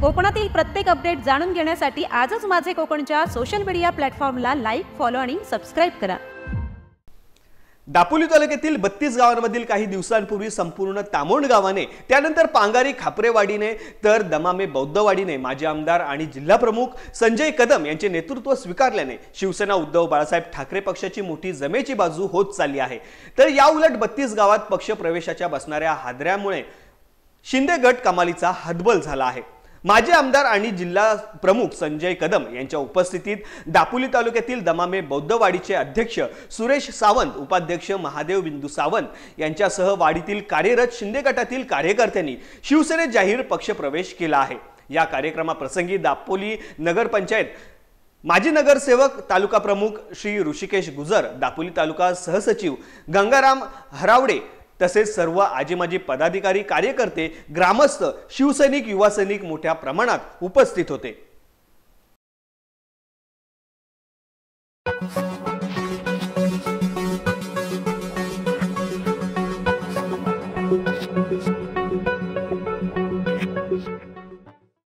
कोकणातील प्रत्येक अपडेट जाणून घेण्यासाठी आजच माझे कोकणच्या सोशल मीडिया प्लॅटफॉर्मला लाईक, फॉलो आणि सबस्क्राइब करा। दापोली तालुक्यातील 32 गावांमधील काही दिवसांपूर्वी संपूर्ण तामोंड गावाने, त्यानंतर पांगारी खापरेवाडीने तर दमामे बौद्धवाडीने माजी आमदार आणि जिल्हा प्रमुख संजय कदम यांचे नेतृत्व स्वीकारल्याने शिवसेना उद्धव बाळासाहेब ठाकरे पक्षाची मोठी जमेची बाजू होत चालली आहे। तर या उलट 32 गावात पक्ष प्रवेशाच्या बसणाऱ्या हादऱ्यामुळे शिंदे गट कमालीचा हतबल झाला आहे। माजी आमदार आणि जिल्हा प्रमुख संजय कदम यांच्या उपस्थितीत दापोली तालुक्यातील दमामे बौद्धवाडीचे अध्यक्ष सुरेश सावंत, उपाध्यक्ष महादेव बिंदू सावंत यांच्यासह वाडीतील कार्यरत शिंदे गटातील कार्यकर्त्यांनी शिवसेनेत जाहीर पक्षप्रवेश केला आहे। या कार्यक्रमाप्रसंगी दापोली नगरपंचायत माजी नगरसेवक, तालुका प्रमुख श्री ऋषिकेश गुजर, दापोली तालुका सहसचिव गंगाराम हरावडे तसेच सर्व आजी-माजी पदाधिकारी, कार्यकर्ते, ग्रामस्थ, शिवसैनिक, युवा सैनिक मोठ्या प्रमाणात उपस्थित होते।